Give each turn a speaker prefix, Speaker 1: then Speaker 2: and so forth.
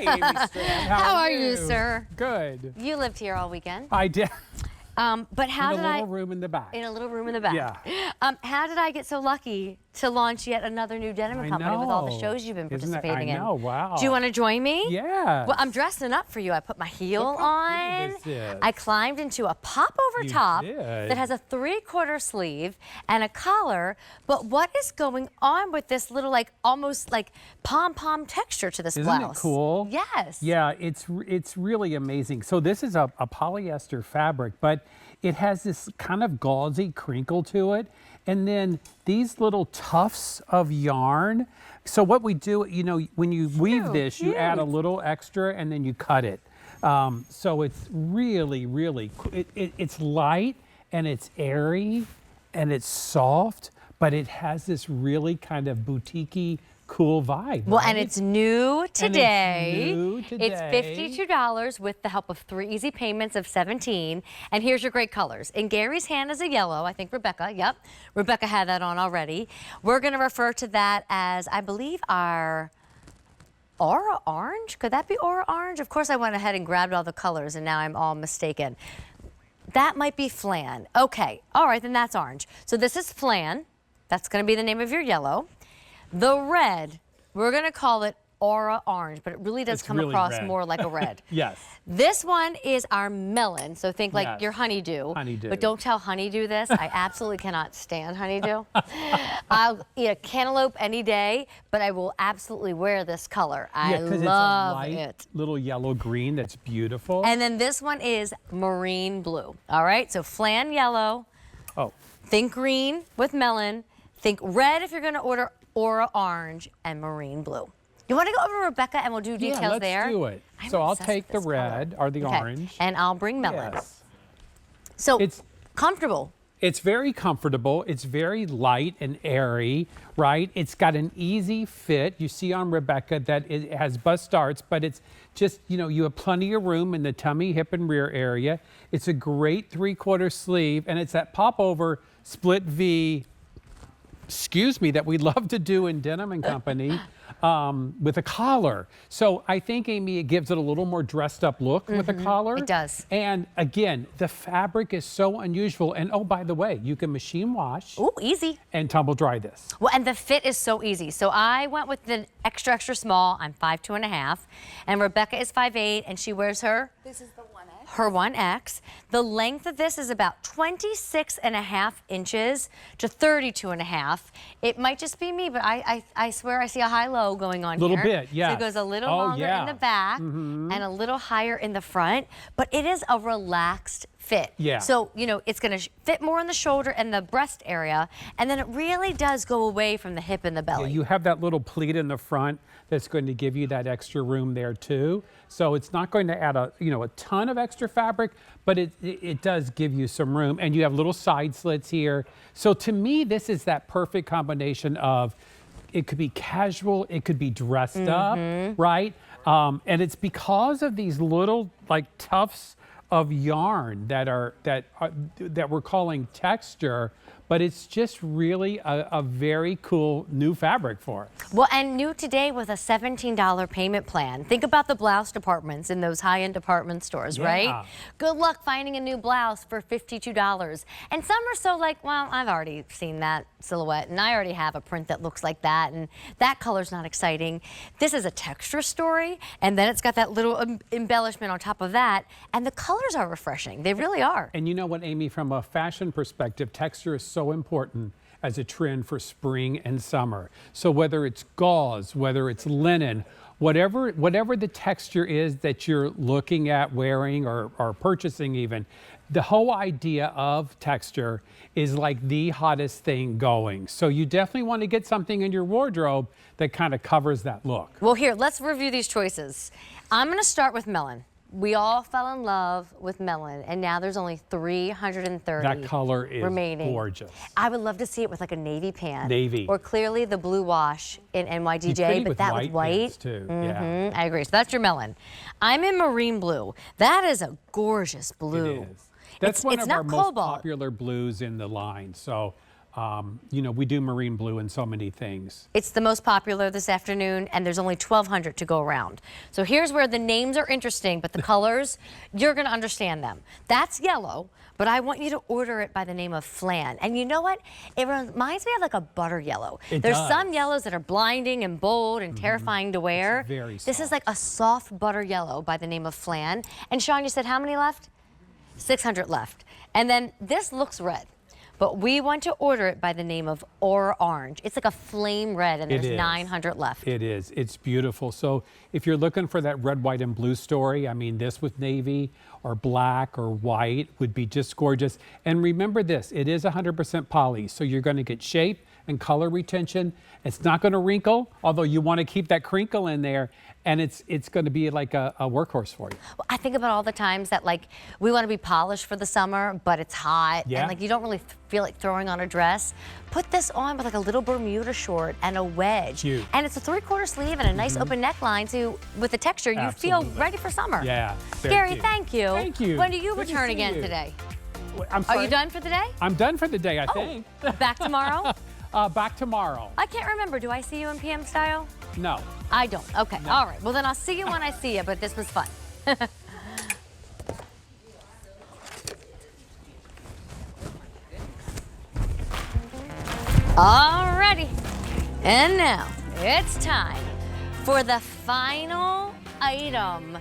Speaker 1: Hey, Amy Strand.
Speaker 2: How are you, sir?
Speaker 1: Good.
Speaker 2: You lived here all weekend.
Speaker 1: I did.
Speaker 2: But how did I?
Speaker 1: In a little room in the back.
Speaker 2: In a little room in the back.
Speaker 1: Yeah.
Speaker 2: How did I get so lucky to launch yet another new denim company with all the shows you've been participating in?
Speaker 1: I know, wow.
Speaker 2: Do you want to join me?
Speaker 1: Yeah.
Speaker 2: Well, I'm dressing up for you. I put my heel on. I climbed into a popover top that has a 3/4 sleeve and a collar. But what is going on with this little, like, almost like pom-pom texture to this blouse?
Speaker 1: Isn't it cool?
Speaker 2: Yes.
Speaker 1: Yeah, it's really amazing. So this is a polyester fabric, but it has this kind of gauzy crinkle to it. And then these little tufts of yarn. So what we do, you know, when you weave this, you add a little extra and then you cut it. So it's really, really, it's light and it's airy and it's soft, but it has this really kind of boutique-y, cool vibe.
Speaker 2: Well,
Speaker 1: right?
Speaker 2: and it's new today.
Speaker 1: It's
Speaker 2: $52 with the help of 3 easy payments of $17. And here's your great colors. In Gary's hand is a yellow. I think Rebecca, yep. Rebecca had that on already. We're going to refer to that as, I believe, our Aura Orange. Could that be Aura Orange? Of course, I went ahead and grabbed all the colors, and now I'm all mistaken. That might be Flan. Okay. All right, then that's orange. So this is Flan. That's going to be the name of your yellow. The red, we're going to call it Aura Orange, but it really does come across more like a red.
Speaker 1: Yes.
Speaker 2: This one is our melon, so think like your honeydew.
Speaker 1: Honeydew.
Speaker 2: But don't tell honeydew this. I absolutely cannot stand honeydew. I'll eat a cantaloupe any day, but I will absolutely wear this color. I love
Speaker 1: it's a light,
Speaker 2: it.
Speaker 1: Little yellow green that's beautiful.
Speaker 2: And then this one is marine blue. All right, so flan yellow.
Speaker 1: Oh.
Speaker 2: Think green with melon. Think red if you're going to order Aura Orange and marine blue. You want to go over to Rebecca and we'll do details there?
Speaker 1: Yeah, let's do it. So I'll take the red or the orange.
Speaker 2: And I'll bring melon.
Speaker 1: Yes.
Speaker 2: So it's comfortable.
Speaker 1: It's very comfortable. It's very light and airy, right? It's got an easy fit. You see on Rebecca that it has bust starts, but it's just, you know, you have plenty of room in the tummy, hip, and rear area. It's a great 3/4 sleeve, and it's that popover split V, that we love to do in Denim & Company with a collar. So I think, Amy, it gives it a little more dressed up look with a collar.
Speaker 2: It does.
Speaker 1: And again, the fabric is so unusual. And oh, by the way, you can machine wash.
Speaker 2: Ooh, easy.
Speaker 1: And tumble dry this.
Speaker 2: Well, and the fit is so easy. So I went with the extra, extra small. I'm 5'2½", and Rebecca is 5'8", and she wears her.
Speaker 3: This is the 1X.
Speaker 2: Her 1X. The length of this is about 26.5 inches to 32.5. It might just be me, but I swear I see a high-low going on
Speaker 1: here. A little bit, yeah.
Speaker 2: So it goes a little longer in the back and a little higher in the front, but it is a relaxed fit.
Speaker 1: Yeah.
Speaker 2: So, you know, it's going to fit more in the shoulder and the breast area, and then it really does go away from the hip and the belly.
Speaker 1: Yeah, you have that little pleat in the front that's going to give you that extra room there too. So it's not going to add a ton of extra fabric, but it does give you some room, and you have little side slits here. So to me, this is that perfect combination of, it could be casual, it could be dressed up, right? And it's because of these little like tufts of yarn that we're calling texture, but it's just really a very cool new fabric for us.
Speaker 2: Well, and new today with a $17 payment plan. Think about the blouse departments in those high-end department stores, right? Good luck finding a new blouse for $52. And some are so like, well, I've already seen that silhouette, and I already have a print that looks like that, and that color's not exciting. This is a texture story, and then it's got that little embellishment on top of that, and the colors are refreshing. They really are.
Speaker 1: And you know what, Amy, from a fashion perspective, texture is so important as a trend for spring and summer. So whether it's gauze, whether it's linen, whatever the texture is that you're looking at wearing or purchasing even, the whole idea of texture is like the hottest thing going. So you definitely want to get something in your wardrobe that kind of covers that look.
Speaker 2: Well, here, let's review these choices. I'm going to start with melon. We all fell in love with melon, and now there's only 330
Speaker 1: That color is
Speaker 2: remaining.
Speaker 1: Gorgeous.
Speaker 2: I would love to see it with like a navy pant.
Speaker 1: Navy.
Speaker 2: Or clearly the blue wash in NYDJ, but that with white.
Speaker 1: Too. Yeah.
Speaker 2: I agree. So that's your melon. I'm in marine blue. That is a gorgeous blue.
Speaker 1: It is. That's one of
Speaker 2: not
Speaker 1: our most
Speaker 2: cobalt.
Speaker 1: popular blues in the line. So You know, we do marine blue in so many things.
Speaker 2: It's the most popular this afternoon, and there's only 1,200 to go around. So here's where the names are interesting, but the colors, you're going to understand them. That's yellow, but I want you to order it by the name of flan. And you know what? It reminds me of like a butter yellow. There's some yellows that are blinding and bold and terrifying to wear.
Speaker 1: It's very soft.
Speaker 2: This is like a soft butter yellow by the name of flan. And Sean, you said how many left? 600 left. And then this looks red, but we want to order it by the name of orange. It's like a flame red, and there's 900 left.
Speaker 1: It is. It's beautiful. So if you're looking for that red, white, and blue story, I mean, this with navy or black or white would be just gorgeous. And remember this, it is 100% poly, so you're going to get shape and color retention. It's not going to wrinkle, although you want to keep that crinkle in there. And it's going to be like a workhorse for you.
Speaker 2: Well, I think about all the times that like we want to be polished for the summer, but it's hot, and like you don't really feel like throwing on a dress. Put this on with like a little Bermuda short and a wedge.
Speaker 1: Cute.
Speaker 2: And it's a 3/4 sleeve and a nice open neckline, so with the texture, you feel ready for summer.
Speaker 1: Yeah.
Speaker 2: Gary, thank you.
Speaker 1: Thank you.
Speaker 2: When do you
Speaker 1: Good to
Speaker 2: return
Speaker 1: see
Speaker 2: again
Speaker 1: you.
Speaker 2: today?
Speaker 1: I'm sorry?
Speaker 2: Are you done for the day?
Speaker 1: I'm done for the day, I think.
Speaker 2: Back tomorrow?
Speaker 1: Back tomorrow.
Speaker 2: I can't remember. Do I see you in PM style?
Speaker 1: No.
Speaker 2: I don't. Okay. No. All right. Well, then I'll see you when I see you, but this was fun. Alrighty. And now it's time for the final item